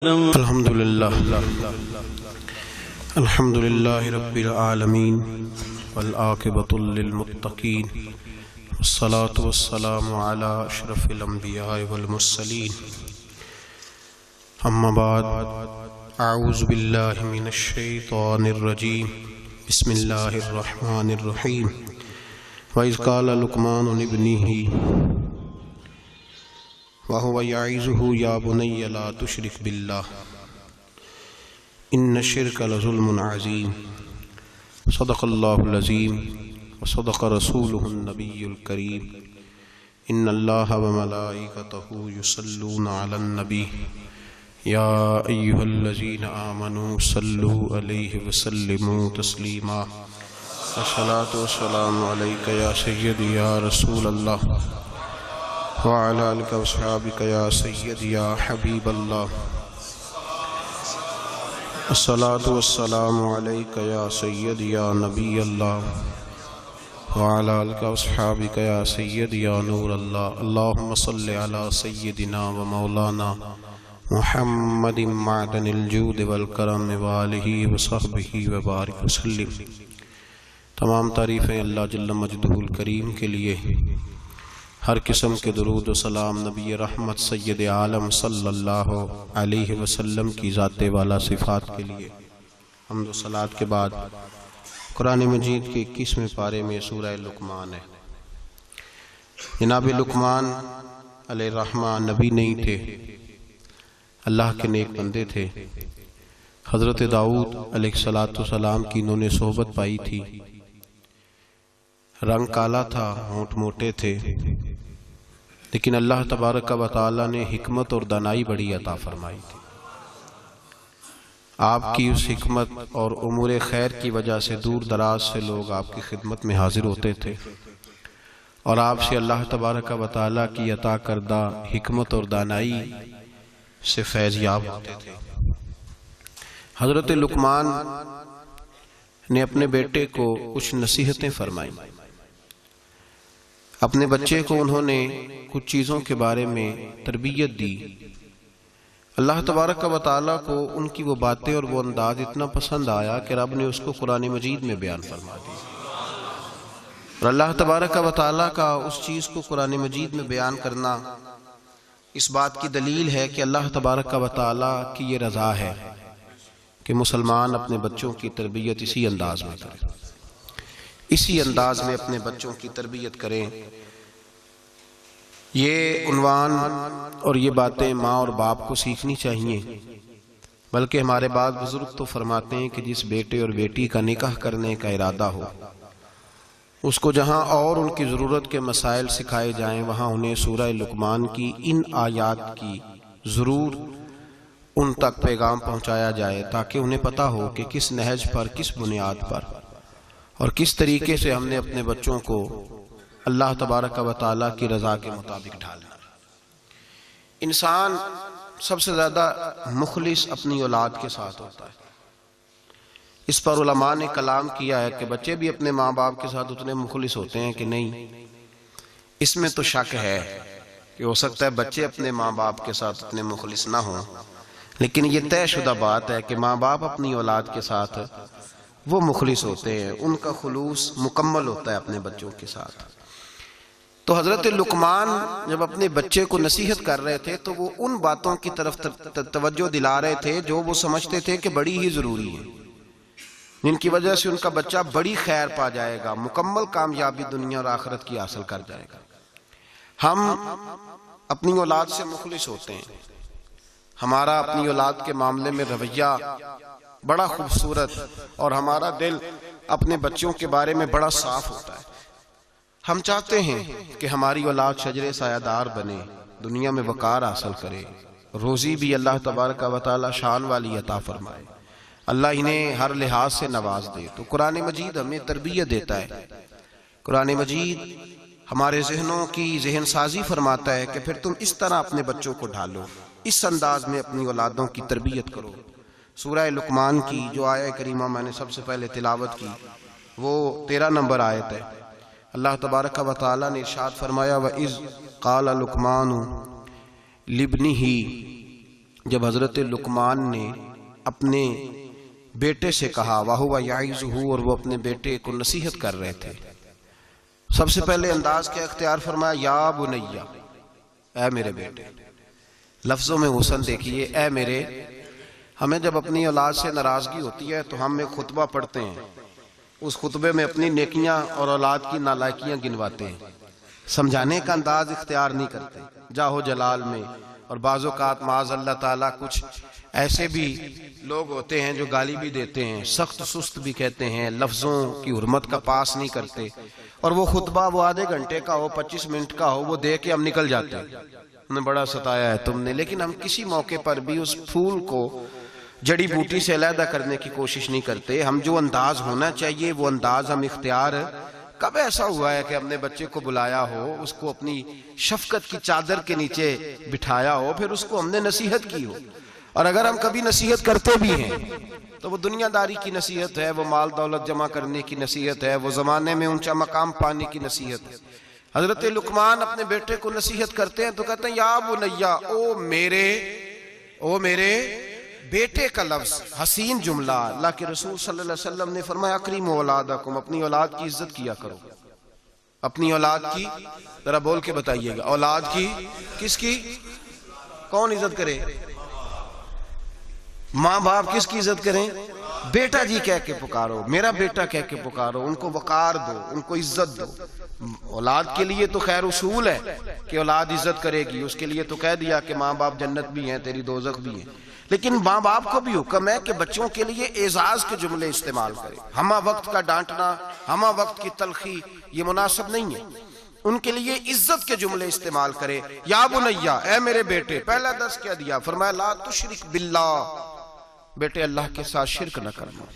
अल्हम्दुलिल्लाह अल्हम्दुलिल्लाहि रब्बिल आलमीन वल आक़िबतु लिल मुत्तक़ीन वस्सलातु वस्सलामु अला अशरफिल अंबिया'i वल मुरसलीन अम्मा बाद अऊज़ु बिल्लाहि मिनश शैतानिर रजीम बिस्मिल्लाहिर रहमानिर रहीम व इज़ क़ाला लुक़मानु लिब्निही वहुव यईज़ुहु या बुनय्य ला तुशरिक बिल्लाह इन्न शिर्क लज़ुल्मुन अज़ीम सदक़ल्लाहुल अज़ीम व सदक़ रसूलुहुन नबियुल करीम इन्नल्लाह व मलाइकतहु युसल्लूना अलन नबी या अय्युहल्लज़ीना आमनू सल्लु अलैहि व सल्लिमू तस्लीमा अस्सलातु वस्सलामु अलैका या सय्यदी या रसूलल्लाह व अला आलिका व अस्हाबिका या सय्यदी या हबीबल्लाह अस्सलातु वस्सलामु अलैका या सय्यदी या नबीयल्लाह व अला आलिका व अस्हाबिका या सय्यदी या नूरल्लाह अल्लाहुम्मा सल्लि अला सय्यदिना व मौलाना मुहम्मदिन मअदनिल जूद वल करम व आलिहि व सहबिहि व बारिक वसल्लिम। तमाम तारीफ़ें अल्लाह जल्ल मजदुहुल करीम के लिए, हर किस्म के दुरूद व सलाम नबी रहमत सय्यद आलम सल्लल्लाहु अलैहि वसल्लम की ज़ाते वाला सिफ़ात के लिए हम्द व सलात के बाद कुरान मजीद के 21वें पारे में सूरह लुक़मान है। जनाब लुक़मान अलैहिर्रहमान नबी नहीं थे, अल्लाह के नेक बंदे थे। हज़रत दाऊद अलैहिस्सलाम की इन्होंने सोहबत पाई थी। रंग काला था, होंठ मोटे थे, लेकिन अल्लाह तबारक व तआला ने हिकमत और दानाई बड़ी अता फरमाई थी। आपकी उस हिकमत और उमूर खैर की वजह से दूर दराज से लोग आपकी खिदमत में हाजिर होते थे और आपसे अल्लाह तबारक व तआला की अता करदा हिकमत और दानाई से फैज़ याब होते थे। हज़रत लुक़मान ने अपने बेटे को कुछ नसीहतें फरमाई। अपने बच्चे को उन्होंने कुछ चीज़ों के बारे में तरबियत दी। अल्लाह तबारक व तआला को उनकी वो बातें और वो अंदाज इतना पसंद आया कि रब ने उसको कुरान मजीद में बयान फरमा दिया। और अल्लाह तबारक व तआला का उस चीज़ को कुरान मजीद में बयान करना इस बात की दलील है कि अल्लाह तबारक व तआला की ये रज़ा है कि मुसलमान अपने बच्चों की तरबियत इसी अंदाज में करें, इसी अंदाज में अपने बच्चों की तरबियत करें। ये उन्वान और ये बातें माँ और बाप को सीखनी चाहिए। बल्कि हमारे बाद बुजुर्ग तो फरमाते हैं कि जिस बेटे और बेटी का निकाह करने का इरादा हो, उसको जहाँ और उनकी ज़रूरत के मसाइल सिखाए जाएं, वहाँ उन्हें सूरह लुक़मान की इन आयात की ज़रूर उन तक पैगाम पहुँचाया जाए, ताकि उन्हें पता हो कि किस नहज पर, किस बुनियाद पर और किस तरीके से हमने अपने बच्चों को अल्लाह तबारक व तआला की रज़ा के मुताबिक ढालना। इंसान सबसे ज़्यादा मुखलिस अपनी औलाद के साथ होता है। इस पर उलमा ने कलाम किया है कि बच्चे भी अपने माँ बाप के साथ उतने मुखलिस होते हैं कि नहीं। इसमें तो शक है कि हो सकता है बच्चे अपने माँ बाप के साथ उतने मुखलिस ना हों, लेकिन ये तयशुदा बात है कि माँ बाप अपनी औलाद के साथ वो मुखलिस होते हैं, उनका खुलूस मुकम्मल होता है अपने बच्चों के साथ। तो हज़रत लुक़मान जब अपने बच्चे को नसीहत कर रहे थे तो वो उन बातों की तरफ तवज्जो दिला रहे थे जो वो समझते थे कि बड़ी ही ज़रूरी है, जिनकी वजह से उनका बच्चा बड़ी खैर पा जाएगा, मुकम्मल कामयाबी दुनिया और आखिरत की हासिल कर जाएगा। हम अपनी औलाद से मुखलिस होते हैं। हमारा अपनी औलाद के मामले में रवैया बड़ा खूबसूरत और हमारा दिल अपने बच्चों के बारे में बड़ा साफ होता है। हम चाहते हैं कि हमारी औलाद शजरे सायादार बने, दुनिया में वकार हासिल करे, रोज़ी भी अल्लाह तबारक व तआला शान वाली अता फरमाए, अल्लाह इन्हें हर लिहाज से नवाज दे। तो कुरान मजीद हमें तरबियत देता है। कुरान मजीद हमारे जहनों की जहन साजी फरमाता है कि फिर तुम इस तरह अपने बच्चों को ढालो, इस अंदाज में अपनी औलादों की तरबियत करो। सूरह लुक़मान की जो आयत करीमा मैंने सबसे पहले तिलावत की वो 13 नंबर आयत है। अल्लाह तबारक व तआला ने इरशाद फरमाया व इज़ क़ाला लुक़मान लिब्निही जब हजरत लुकमान ने अपने बेटे से कहा वाहुवा याइज़ुहु, और वो अपने बेटे को नसीहत कर रहे थे, सबसे पहले अंदाज क्या इख्तियार फरमाया, या बुनैया, ऐ मेरे बेटे। लफ्जों में हुस्न देखिए, ऐ मेरे। हमें जब अपनी औलाद से नाराजगी होती है तो हम एक खुतबा पढ़ते हैं, उस खुतबे में अपनी नेकियां और औलाद की नालायकियां गिनवाते हैं, समझाने का अंदाज इख्तियार नहीं करते जाहो जलाल में। और बाज़-औक़ात माज़ अल्लाह ताला कुछ ऐसे भी लोग होते हैं जो गाली भी देते हैं, सख्त सुस्त भी कहते हैं, लफ्ज़ों की हुर्मत का पास नहीं करते, और वो खुतबा वो आधे घंटे का हो, 25 मिनट का हो, वो दे के हम निकल जाते हैं, उन्हें बड़ा सताया है तुमने। लेकिन हम किसी मौके पर भी उस फूल को जड़ी बूटी से अलहदा करने की कोशिश नहीं करते। हम जो अंदाज होना चाहिए वो अंदाज हम इख्तियार। कब ऐसा हुआ है कि हमने बच्चे को बुलाया हो, उसको अपनी शफकत की चादर के नीचे बिठाया हो, फिर उसको हमने नसीहत की हो? और अगर हम कभी नसीहत करते भी हैं तो वो दुनियादारी की नसीहत है, वो माल दौलत जमा करने की नसीहत है, वो जमाने में ऊंचा मकाम पाने की नसीहत है। हजरत लुकमान अपने बेटे को नसीहत करते हैं तो कहते हैं या बुनैया, ओ मेरे बेटे का लफ्ज हसीन जुमला। अल्लाह के रसूल सल्लल्लाहु अलैहि वसल्लम ने फरमाया अकरीमु औलादकुम, अपनी औलाद की इज्जत किया करो। अपनी औलाद की जरा बोल के बताइएगा, औलाद की किसकी? कौन इज्जत करे? माँ बाप किसकी इज्जत करें? बेटा जी कह के पुकारो, मेरा बेटा कह के पुकारो, उनको वकार दो, उनको इज्जत दो। औलाद के लिए तो खैर उसूल है कि औलाद इज्जत करेगी, उसके लिए तो कह दिया कि माँ बाप जन्नत भी हैं, तेरी दोजख भी है। लेकिन माँ बाप को भी हुक्म है कि बच्चों के लिए एजाज के जुमले इस्तेमाल करें। हमा वक्त का डांटना, हमा वक्त की तलखी ये मुनासिब नहीं है। उनके लिए इज्जत के जुमले इस्तेमाल करे। या बुनैया, ए मेरे बेटे। पहला दर्स क्या दिया? फरमाया ला तुशरिक बिल्लाह, बेटे अल्लाह के साथ शिरक न करना।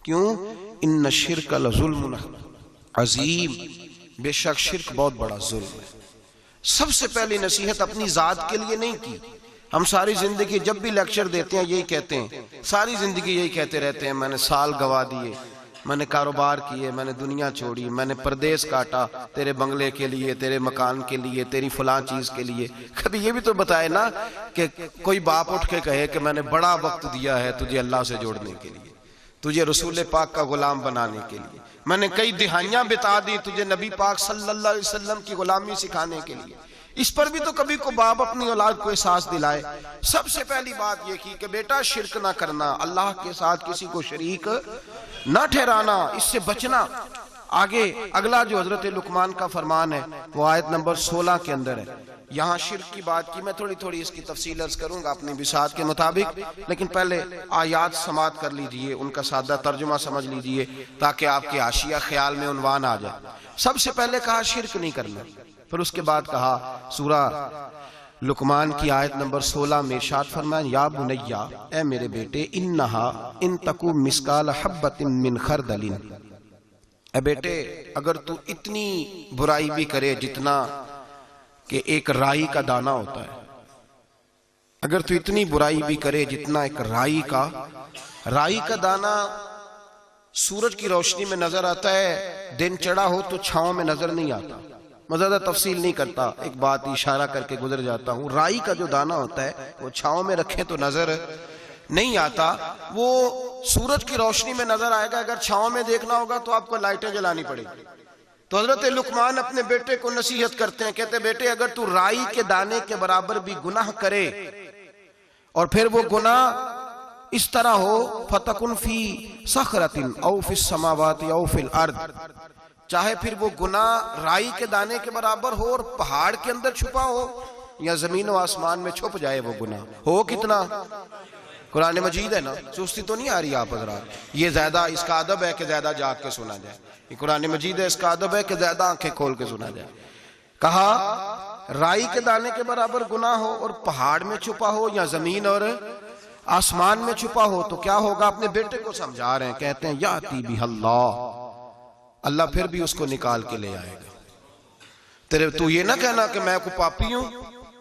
क्यों? इन्न शिरक लजुल्मुन अजीम, बेशक शिरक बहुत बड़ा जुल्म है। सबसे पहली नसीहत अपनी जात के लिए नहीं की। हम सारी जिंदगी जब भी लेक्चर देते हैं यही कहते हैं, सारी जिंदगी यही कहते रहते हैं, मैंने साल गवा दिए, मैंने कारोबार किए, मैंने दुनिया छोड़ी, मैंने परदेश काटा तेरे बंगले के लिए, तेरे मकान के लिए, तेरी फलां चीज के लिए। कभी ये भी तो बताए ना कि कोई बाप उठ के कहे कि मैंने बड़ा वक्त दिया है तुझे अल्लाह से जोड़ने के लिए, तुझे रसूल पाक का गुलाम बनाने के लिए, मैंने कई दिहाइयां बिता दी तुझे नबी पाक सल्लल्लाहु अलैहि वसल्लम की गुलामी सिखाने के लिए। इस पर भी तो कभी को बाप अपनी औलाद को एहसास दिलाए। सबसे पहली बात यह की कि बेटा शिरक ना करना, अल्लाह के साथ किसी को शरीक ना ठहराना, इससे बचना। आगे अगला जो हजरत लुकमान का फरमान है वो आयत नंबर 16 के अंदर है। यहाँ शिरक की बात की, मैं थोड़ी थोड़ी इसकी तफसील अर्ज करूंगा अपनी बिसात के मुताबिक, लेकिन पहले आयात समात कर लीजिए, उनका सादा तर्जुमा समझ लीजिए ताकि आपके आशिया ख्याल में उन्वान आ जाए। सबसे पहले कहा शिरक नहीं करना, फिर उसके बाद कहा सूरा लुकमान की आयत नंबर 16 में इरशाद फरमाया या बुनैया, ए मेरे बेटे, इन्नहा इन तकू मिस्काल हब्बतिन मिन खरदलिन, ए बेटे अगर तू इतनी बुराई भी करे जितना कि एक राई का दाना होता है, अगर तू इतनी बुराई भी करे जितना एक राई का दाना सूरज की रोशनी में नजर आता है, दिन चढ़ा हो तो छांव में नजर नहीं आता। मैं ज्यादा तफसील नहीं करता, एक बात इशारा करके गुजर जाता हूँ। राई का जो दाना होता है वो छांव में रखें तो नजर नहीं आता, वो सूरज की रोशनी में नजर आएगा। अगर छांव में देखना होगा तो आपको लाइटें जलानी पड़ेगी। तो हजरत लुकमान अपने बेटे को नसीहत करते हैं, कहते बेटे अगर तू राई के दाने के बराबर भी गुनाह करे और फिर वो गुनाह इस तरह हो, फतकुन फी सखरतिन औ फिस समावाति औ फिल अर्द, चाहे फिर वो गुनाह राई के दाने के बराबर हो और पहाड़ के अंदर छुपा हो या जमीन और आसमान में छुप जाए, वो गुनाह हो कितना? कुरान मजीद है ना, सुस्ती तो नहीं आ रही आप हज़रात? ये ज्यादा इसका अदब है कि ज्यादा जाग के सुना जाए। ये कुरान मजीद है, इसका अदब है कि ज्यादा आंखें खोल के सुना जाए। कहा राई के दाने के बराबर गुनाह हो और पहाड़ में छुपा हो या जमीन और आसमान में छुपा हो तो क्या होगा? अपने बेटे को समझा रहे हैं, कहते हैं याती बिहल्लाह, अल्लाह फिर भी उसको निकाल के ले आएगा। तेरे तू ये ना कहना कि मैं को पापी हूं,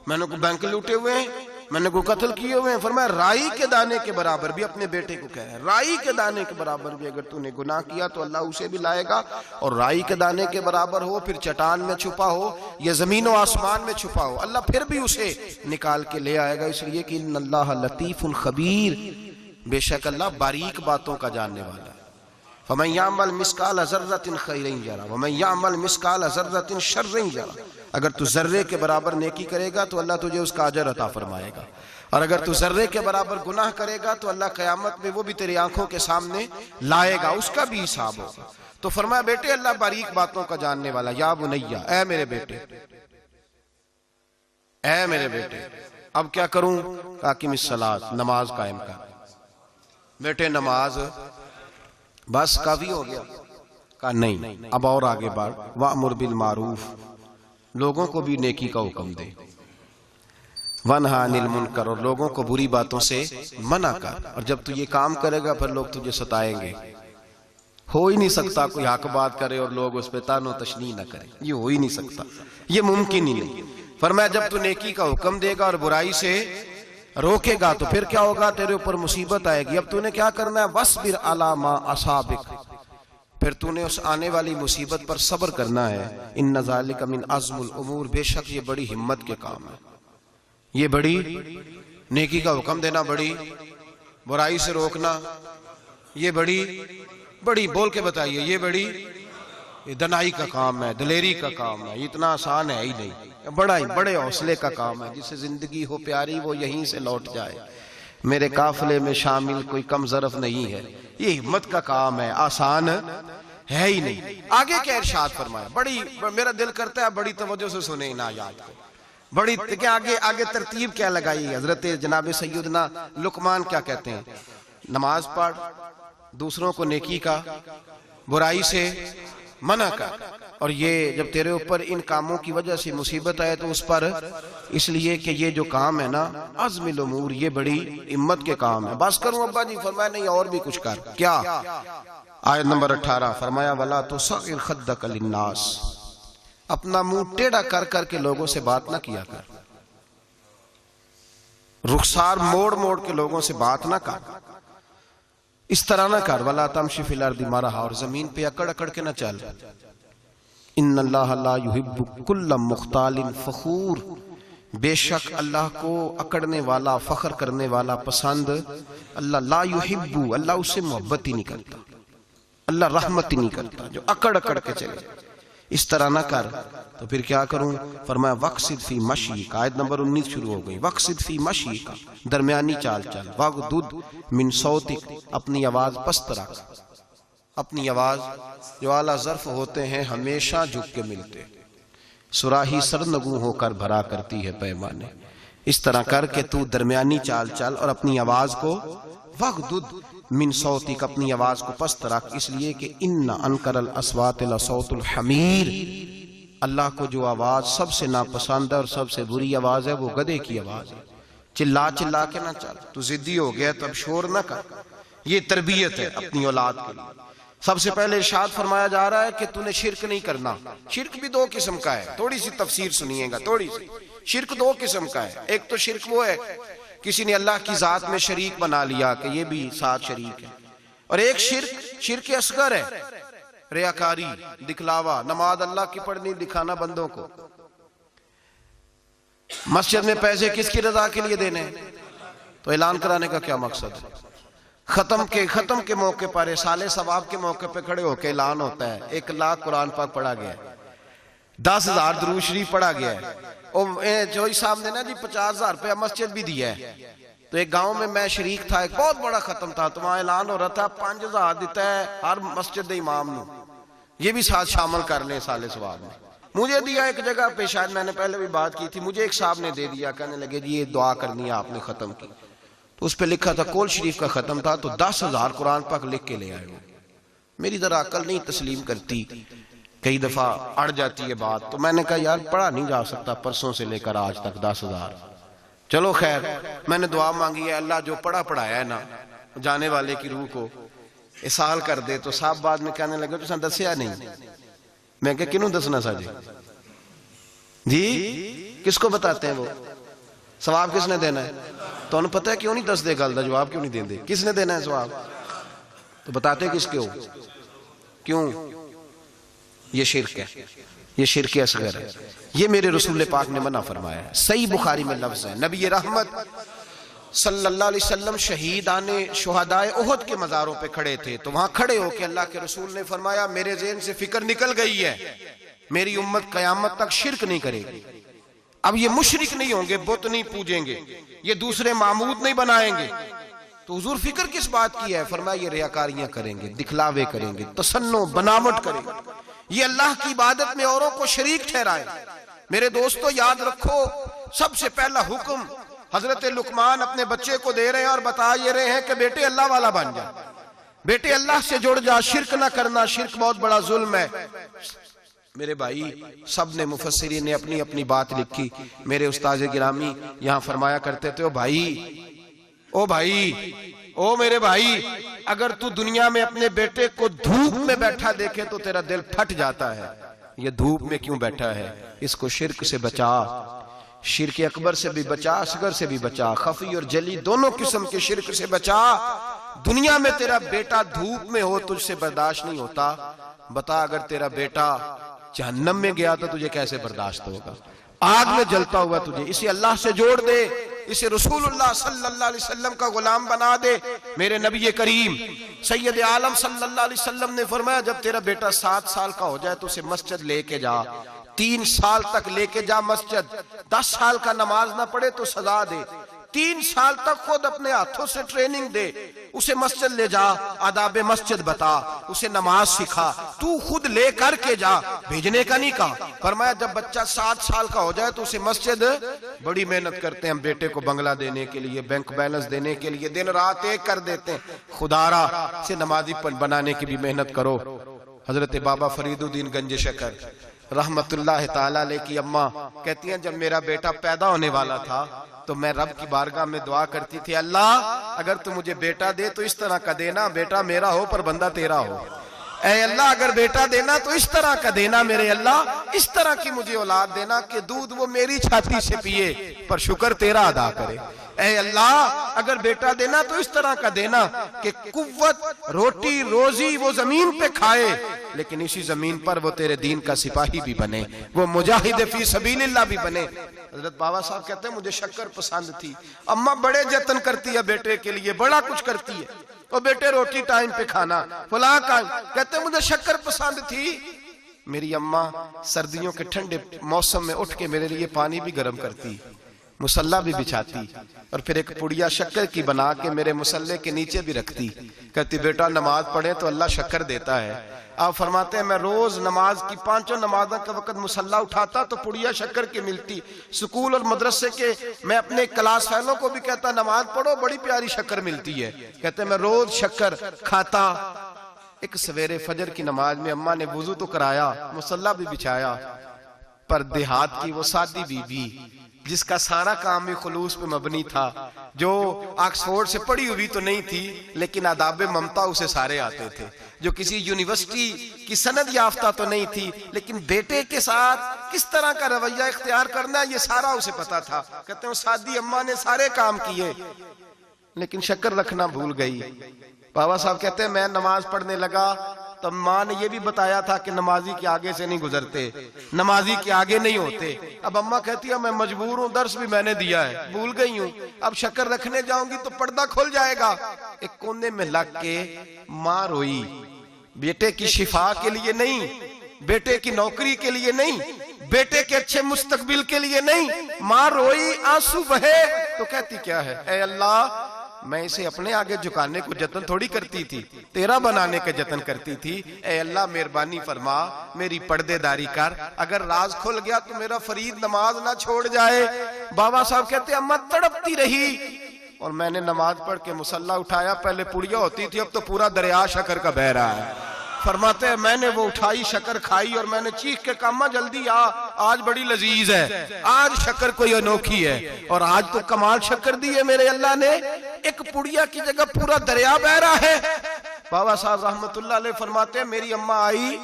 मैंने को बैंक लूटे हुए हैं, मैंने कोई कत्ल किए हुए हैं? फरमाया राई के दाने के बराबर भी, अपने बेटे को कह रहे हैं राई के दाने के बराबर भी अगर तूने गुनाह किया तो अल्लाह उसे भी लाएगा, और राई के दाने के बराबर हो, फिर चट्टान में छुपा हो या जमीन और आसमान में छुपा हो, अल्लाह फिर भी उसे निकाल के ले आएगा। इसलिए कि इन्नल्लाह लतीफुल खबीर, बेशक अल्लाह बारीक बातों का जानने वाला है। फमन यामल मिस्काल ज़र्रतिन खैरन यरा वमन यामल मिस्काल ज़र्रतिन शर्रन यरा। अगर तू जर्रे के बराबर नेकी करेगा तो अल्लाह तुझे उसका अजर अता फरमाएगा, और अगर तू जर्रे के बराबर गुनाह करेगा तो अल्लाह क़यामत में वो भी तेरी आंखों के सामने लाएगा, उसका भी हिसाब होगा। तो फरमाया बेटे अल्लाह बारीक बातों का जानने वाला। या बुनैया, ऐ मेरे बेटे, ऐ मेरे बेटे, अब क्या करूं? अक़िमिस्सलात, नमाज कायम कर। बेटे नमाज बस काफी हो गया? कहा नहीं, अब और आगे बढ़। वअमुर बिल मारूफ, लोगों को भी नेकी का हुक्म दे। वनहा अनिल मुनकर, और लोगों को बुरी बातों से मना कर। और जब तू ये काम करेगा फिर लोग तुझे सताएंगे। हो ही नहीं सकता कोई हक बात करे और लोग उस पर तानो तशनी न करे, ये हो ही नहीं सकता, ये मुमकिन ही नहीं। फरमाया जब तू नेकी का हुक्म देगा और बुराई से रोकेगा तो फिर क्या होगा? तेरे ऊपर मुसीबत आएगी। अब तूने क्या करना है? वस्बिर अला मा असाबिक, फिर तूने उस आने वाली मुसीबत पर सब्र करना है। इन्ना ज़ालिका मिन अज़्मुल उमूर, बेशक ये बड़ी हिम्मत के काम है। ये बड़ी नेकी का हुक्म देना, बड़ी बुराई से रोकना, ये बड़ी बड़ी बोल के बताइए, ये बड़ी दनाई का काम है, दलेरी का काम है। इतना आसान है ही नहीं, बड़ा ही बड़े हौसले का काम है। जिसे जिंदगी हो प्यारी वो यहीं से लौट जाए। मेरे काफिले में शामिल कोई कम ज़रफ नहीं है, ये हिम्मत का काम है, आसान है ही नहीं। आगे क्या इरशाद फरमाया, बड़ी मेरा दिल करता है बड़ी तवज्जो से सुने इन आयात को। बड़ी क्या आगे आगे तरतीब क्या लगाई हजरत जनाब सैयदना लुकमान क्या कहते हैं? नमाज पढ़, दूसरों को नेकी का बुराई से मना कर, और ये जब तेरे ऊपर इन कामों की वजह से मुसीबत आए तो उस पर इसलिए कि ये जो काम है ना अज़्मिल उमूर, ये बड़ी हिम्मत के काम है। बस करूं अब्बा जी? फरमाया नहीं, और भी कुछ कर। क्या? आयत नंबर 18 फरमाया वला तुसग़िर ख़द्दक लिन्नास, अपना मुंह टेढ़ा कर करके लोगों से बात ना किया कर, रुखसार मोड़ मोड़ के लोगों से बात ना कर, इस तरह ना कर। वला तमशी फिल अर्दि मरहा, और जमीन पे अकड़ अकड़ के ना चल। इन्नल्लाह ला युहिब्बु कुल्ल मुख्तालिन फखूर, बेशक अल्लाह को अकड़ने वाला, फख्र करने वाला पसंद अल्लाह ला युहिब्बु, अल्लाह उससे मोहब्बत ही नहीं करता, अल्लाह रहमत ही नहीं करता जो अकड़ अकड़ के चले। इस तरह ना कर। तो फिर क्या करूं? फरमाया वक्सिद फी मशीक, आयत नंबर 19 शुरू हो गई। वक्सिद फी मशीक, दरमियानी चाल चल। वगदुद मिन सौतिक, अपनी आवाज पस्त रख। अपनी आवाज जो आला ज़र्फ होते हैं हमेशा झुक के मिलते, सुराही सरनगू होकर भरा करती है पैमाने। इस तरह करके तू दरमियानी चाल चल और अपनी आवाज को वगदुद मिन सौतिक, अपनी आवाज को पस्त रख, इसलिए कि इन्ना अनकरल अस्वात लसौतुल हमीर, अल्लाह को जो आवाज सबसे नापसंद है और सबसे बुरी आवाज है वो गधे की आवाज है। चिल्ला चिल्ला के ना चल, तू जिद्दी हो गया तब शोर ना कर। ये तरबियत है अपनी औलाद के लिए। सबसे पहले इरशाद फरमाया जा रहा है कि तूने शिरक नहीं करना। शिरक भी दो किस्म का है, थोड़ी सी तफसीर सुनिएगा, थोड़ी सी। शिरक दो किस्म का है। एक तो शिरक वो है किसी ने अल्लाह की जात में शरीक बना लिया कि ये भी साथ शरीक है, और एक शिरक असगर है, रियाकारी, दिखलावा, नमाज अल्लाह की पढ़नी, दिखाना बंदों को। मस्जिद में पैसे किसकी रजा के लिए देने, तो ऐलान कराने का क्या मकसद है? खत्म के मौके पर, साले सवाब के मौके पे खड़े होकर ऐलान होता है 1 लाख कुरान पाक पढ़ा गया, 10,000 दुरूद शरीफ पढ़ा गया है, और जो साहब ने ना जी 50,000 रुपया मस्जिद भी दिया है। तो एक गांव में मैं शरीक था, एक बहुत बड़ा खत्म था, तो वहां ऐलान हो रहा था 5,000 देता है हर मस्जिद के इमाम ने, ये भी साथ शामिल कर ले साले सवाब में। मुझे दिया एक जगह पे, शायद मैंने पहले भी बात की थी, मुझे एक साहब ने दे दिया, कहने लगे जी ये दुआ करनी है आपने खत्म की। तो उस पर लिखा था कोल शरीफ का खत्म था, तो 10,000 कुरान पाक लिख के ले आए हो। मेरी जरा अकल नहीं तस्लीम करती, कई दफा अड़ जाती है बात, तो मैंने कहा यार पढ़ा नहीं जा सकता परसों से लेकर आज तक 10,000। चलो खैर, मैंने दुआ मांगी है अल्लाह जो पढ़ा पढ़ाया है ना जाने वाले की रूह को इसाल कर दे। तो साहब बाद में कहने लगे तुसा दसिया नहीं। मैं क्या किन्हों दसना साजे जी, किसको बताते हैं वो? सवाब किसने देना है? तो उन्हें पता है क्यों नहीं दस दे गल का जवाब क्यों नहीं देंगे? किसने देना है सवाब? तो बताते किसके हो? क्यों? ये शिर्क है, ये शिर्क असगर है। ये मेरे रसूल पाक ने मना फरमाया है। सही बुखारी में लफ्ज है, नबी रहमत सल्लल्लाहु अलैहि वसल्लम शहीद आने शुहदाए उहद के मज़ारों पे खड़े थे, तो वहां खड़े होकर अल्लाह के रसूल ने फरमाया मेरे ज़हन से फिक्र निकल गई है, मेरी उम्मत क़यामत तक शिर्क नहीं करेगी। अब ये मुशरिक नहीं होंगे, बुत नहीं पूजेंगे, ये दूसरे मामूद नहीं बनाएंगे। तो हुजूर फिक्र किस बात की है? फरमाया ये रियाकारियां करेंगे, दिखलावे करेंगे, तसन्नो बनावट करेंगे, ये अल्लाह की इबादत में औरों को शरीक ठहराए। मेरे दोस्तों याद रखो, सबसे पहला हुक्म हजरत लुकमान अपने बच्चे को दे रहे हैं और बता ये रहे हैं कि बेटे अल्लाह वाला बन जा, बेटे अल्लाह से जुड़ जा, शिर्क ना करना, शिर्क बहुत बड़ा जुल्म है। मेरे भाई सब ने मुफस्सिरीन ने अपनी अपनी बात लिखी। मेरे उस्ताद गिरामी यहाँ फरमाया करते थे, ओ भाई, ओ मेरे भाई, अगर तू दुनिया में अपने बेटे को धूप में बैठा देखे तो तेरा दिल फट जाता है। ये धूप में क्यों बैठा है? इसको शिर्क से बचा, शिर्क अकबर से भी बचा, असगर से भी बचा, खफी और जली दोनों किस्म के शिर्क से बचा। दुनिया में तेरा बेटा धूप में हो, तुझसे बर्दाश्त नहीं होता। बता अगर तेरा बेटा जहन्नम में गया तो तुझे कैसे बर्दाश्त होगा? आग में जलता हुआ तुझे। इसे अल्लाह से जोड़ दे, इसे रसूलुल्लाह सल्लल्लाहु अलैहि वसल्लम का गुलाम बना दे। मेरे नबी करीम सैयद आलम सल्लल्लाहु अलैहि वसल्लम ने फरमाया जब तेरा बेटा 7 साल का हो जाए तो उसे मस्जिद लेके जा, 3 साल तक लेके जा मस्जिद। 10 साल का नमाज ना पढ़े तो सजा दे, 3 साल तक खुद अपने हाथों से ट्रेनिंग दे, उसे मस्जिद ले जा, आदाब मस्जिद बता, उसे नमाज सिखा, तू खुद ले करके जा, भेजने का नहीं कहा। फरमाया जब बच्चा 7 साल का हो जाए तो उसे मस्जिद, बड़ी मेहनत करते हैं हम बेटे को बंगला देने के लिए, बैंक बैलेंस देने के लिए, दिन रात एक कर देते हैं, खुदारा से नमाजी बनाने की भी मेहनत करो। हजरत बाबा फरीदुद्दीन गंज शकर रहमतुल्लाह ताला अलैह की अम्मा कहती हैं जब मेरा बेटा पैदा होने वाला था तो मैं रब की बारगाह में दुआ करती थी, अल्लाह अगर तू मुझे बेटा दे तो इस तरह का देना, बेटा मेरा हो पर बंदा तेरा हो। ऐ अल्लाह अगर बेटा देना तो इस तरह का देना, मेरे अल्लाह इस तरह की मुझे औलाद देना कि दूध वो मेरी छाती से पिए पर शुक्र तेरा अदा करे। ऐ अल्लाह अगर बेटा देना तो इस तरह का देना कि कुव्वत रोटी रोजी वो जमीन पे खाए लेकिन इसी जमीन पर वो तेरे दीन का सिपाही भी बने, वो मुजाहिद फी सबीलिल्लाह भी बने। हजरत बाबा साहब कहते हैं मुझे शक्कर पसंद थी, अम्मा बड़े जतन करती है बेटे के लिए, बड़ा कुछ करती है, तो बेटे रोटी टाइम पे खाना फला का। कहते मुझे शक्कर पसंद थी, मेरी अम्मा सर्दियों के ठंडे मौसम में उठ के मेरे लिए पानी भी गर्म करती, मुसल्ला भी बिछाती और फिर एक पुड़िया शक्कर की बना के मेरे मुसल्ले के नीचे भी रखती। कहती बेटा नमाज पढ़े तो अल्लाह शक्कर देता है। आप फरमाते हैं मैं रोज नमाज की 5 नमाजों के वक्त मुसल्ला उठाता तो पुड़िया शक्कर की मिलती। स्कूल और मदरसे के मैं अपने क्लास फेलो को भी कहता नमाज पढ़ो बड़ी प्यारी शक्कर मिलती है। कहते मैं रोज शक्कर खाता। एक सवेरे फजर की नमाज में अम्मा ने वुजू तो कराया, मुसल्ला भी बिछाया, पर देहात की वो सादी बीबी जिसका सारा काम ही खुलूस पे मबनी था, जो ऑक्सफोर्ड से पढ़ी हुई तो नहीं थी लेकिन आदाब ममता उसे सारे आते थे, जो किसी यूनिवर्सिटी की सनद याफ्ता तो नहीं थी लेकिन बेटे के साथ किस तरह का रवैया इख्तियार करना है ये सारा उसे पता था। कहते हैं सादी अम्मा ने सारे काम किए लेकिन शक्कर रखना भूल गई। बाबा साहब कहते हैं मैं नमाज पढ़ने लगा तो माँ ने यह भी बताया था कि नमाजी के आगे से नहीं गुजरते, नमाजी के आगे नहीं होते। अब अम्मा कहती है मैं मजबूर हूँ, दर्स भी मैंने दिया है, भूल गई हूँ, अब शक्कर रखने जाऊंगी तो पर्दा खुल जाएगा। एक कोने में लग के माँ रोई, बेटे की शिफा के लिए नहीं, बेटे की नौकरी के लिए नहीं, बेटे के अच्छे मुस्तकबिल के लिए नहीं, माँ रोई, आंसू बहे। तो कहती क्या है, ऐ अल्लाह मैं इसे अपने आगे झुकाने को जतन थोड़ी करती थी, तेरा बनाने का जतन करती थी। ऐ अल्लाह मेहरबानी फरमा, मेरी पर्देदारी कर, अगर राज खुल गया तो मेरा फरीद नमाज ना छोड़ जाए। बाबा साहब कहते अम्मा तड़पती रही और मैंने नमाज पढ़ के मुसल्ला उठाया। पहले पुड़िया होती थी, अब तो पूरा दरिया शक्कर का बह रहा है। फरमाते हैं मैंने वो उठाई, शक्कर खाई और मैंने चीख के कहा अम्मा जल्दी आ, आज बड़ी लजीज है, आज शक्कर कोई अनोखी है। और आज तो कमाल शक्कर दी है मेरे अल्लाह ने, एक पुड़िया की जगह पूरा दरिया बह रहा है। बाबा साहब रहमतुल्लाह अलैह फरमाते हैं मेरी अम्मा आई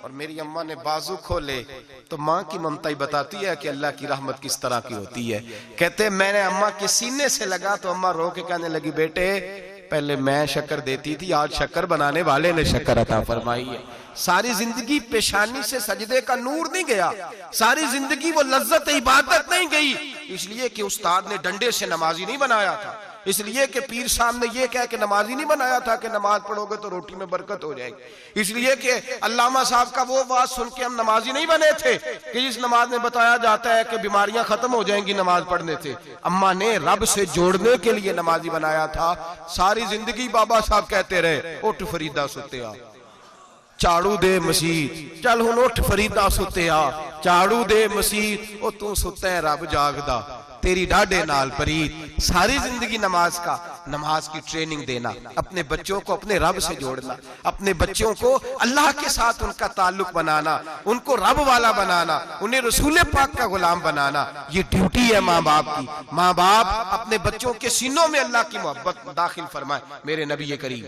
और मेरी अम्मा ने बाजू खोले तो माँ की ममता ही बताती है कि अल्लाह की रहमत किस तरह की होती है। कहते मैंने अम्मा के सीने से लगा तो अम्मा रो के कहने लगी, बेटे पहले मैं शक्कर देती थी, आज शक्कर बनाने वाले ने शक्कर अता फरमाई है। सारी जिंदगी पेशानी से सजदे का नूर नहीं गया, सारी जिंदगी वो लज्जत इबादत नहीं गई, इसलिए कि उस्ताद ने डंडे से नमाजी नहीं बनाया था, इसलिए कि पीर साहब ने ये कह के नमाजी नहीं बनाया था कि नमाज पढ़ोगे तो रोटी में बरकत हो जाएगी, इसलिए कि अल्लामा साहब का वो बात सुन के हम नमाजी नहीं बने थे कि जिस नमाज में बताया जाता है कि बीमारियां खत्म हो जाएंगी नमाज पढ़ने से। अम्मा ने रब से जोड़ने के लिए नमाजी बनाया था। सारी जिंदगी बाबा साहब कहते रहे, उठ फरीदा सुत्या झाड़ू दे मसीत, चल हुण उठ फरीदा सुत्या झाड़ू दे मसीत, ओ तू सुत्ता है रब जागदा तेरी डाढ़े नाल परीत। सारी जिंदगी नमाज की ट्रेनिंग देना, अपने बच्चों को अपने रब से जोड़ना, अपने बच्चों को अल्लाह के साथ उनका ताल्लुक बनाना, उनको रब वाला बनाना, उन्हें रसूल पाक का गुलाम बनाना, ये ड्यूटी है माँ बाप की। माँ बाप अपने बच्चों के सीनों में अल्लाह की मोहब्बत दाखिल फरमाए। मेरे नबी करीम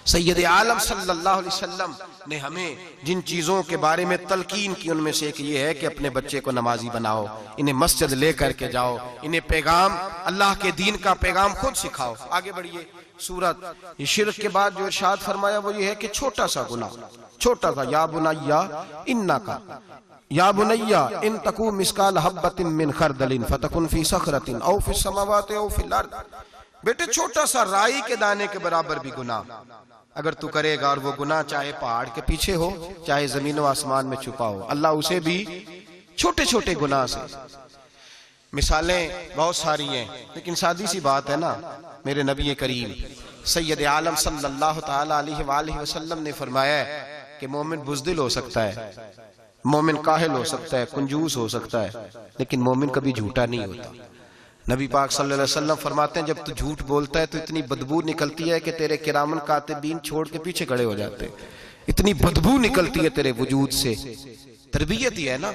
सैयद आलम सल्लल्लाहु अलैहि वसल्लम ने हमें जिन चीज़ों के बारे में तलकीन की उनमें से एक ये है कि अपने बच्चे को नमाजी बनाओ, इन्हें मस्जिद ले करके जाओ, इन्हें पैगाम अल्लाह के दीन का पैगाम खुद सिखाओ। आगे बढ़िए। सूरत ये शिर्क के बाद जो इरशाद फरमाया वो ये है कि छोटा सा गुनाह, छोटा सा, या बुनैया इन्ना का या बुनैया इन तकू मिस्काल हब्बतिन मिन खरदलिन फतकुन फी सखरतिन औ फी समावाति औ फिल अर्द। बेटे छोटा सा राई के दाने के बराबर भी गुनाह अगर तू करेगा, और वो गुनाह चाहे पहाड़ के पीछे हो चाहे जमीन व आसमान में छुपा हो, अल्लाह उसे भी छोटे छोटे गुनाह से। मिसालें बहुत सारी हैं, लेकिन सादी सी बात है ना। मेरे नबी करीम सैयद आलम सल्लल्लाहु ताला अलैहि वसल्लम ने फरमाया कि मोमिन बुज़दिल हो सकता है, मोमिन काहिल हो सकता है, कंजूस हो सकता है, लेकिन मोमिन कभी झूठा नहीं होता। नबी पाक सल्लल्लाहु अलैहि वसल्लम फरमाते हैं जब तू झूठ बोलता है तो इतनी बदबू निकलती है कि तेरे किरामन कातिबीन छोड़ के पीछे खड़े हो जाते हैं, इतनी बदबू निकलती है तेरे वजूद से। तरबियत ही है ना।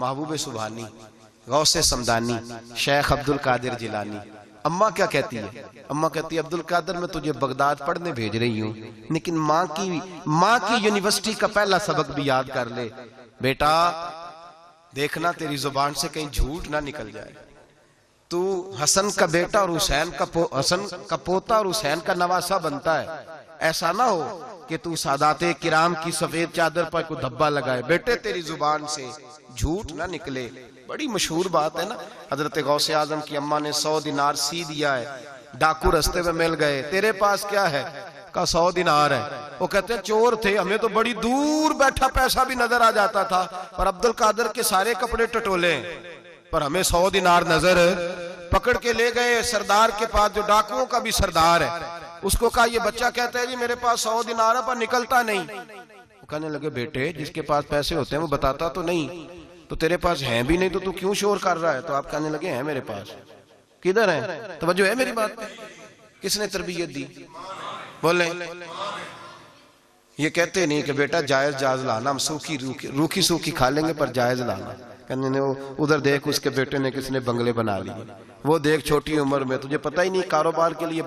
महबूब सुभानी, गौसे समदानी, शेख अब्दुल कादिर जिलानी। अम्मा क्या कहती है? अम्मा कहती है अब्दुल कादिर मैं तुझे बगदाद पढ़ने भेज रही हूँ, लेकिन माँ की यूनिवर्सिटी का पहला सबक भी याद कर ले बेटा, देखना तेरी जुबान से कहीं झूठ ना निकल जाए। तू हसन का बेटा और हसन का पोता और हुसैन का नवासा बनता है, ऐसा ना हो कि तू सादाते किराम की सफेद चादर पर कोई धब्बा लगाए। बेटे तेरी जुबान से झूठ ना निकले। बड़ी मशहूर बात है ना। हजरत गौसे आजम की अम्मा ने 100 दिनार सी दिया है, डाकू रास्ते में मिल गए, तेरे पास क्या है? का 100 दिनार है। वो कहते चोर थे, हमें तो बड़ी दूर बैठा पैसा भी नजर आ जाता था, पर अब्दुल कादिर के सारे कपड़े टटोले, पर हमें 100 दिनार नजर। पकड़ के ले गए सरदार के पास जो डाकुओं का भी सरदार है। उसको कहा ये बच्चा कहता है जी मेरे पास 100 दिनार है पर निकलता नहीं। वो कहने लगे बेटे जिसके पास पैसे होते हैं वो बताता तो नहीं, तो तेरे पास है भी नहीं तो तू क्यों शोर कर रहा है? तो आप कहने लगे हैं मेरे पास। किधर है? तवज्जो है मेरी बात पे? किसने तरबियत दी? बोले। ये कहते नहीं कि बेटा जायज जायज लाना, हम रूखी सूखी खा लेंगे पर जायज लाना। कहने ने उधर देख उसके बेटे ने किसने बंगले बना लिए, वो देख छोटी उम्र में, तुझे पता ही नहीं कारोबार के लिए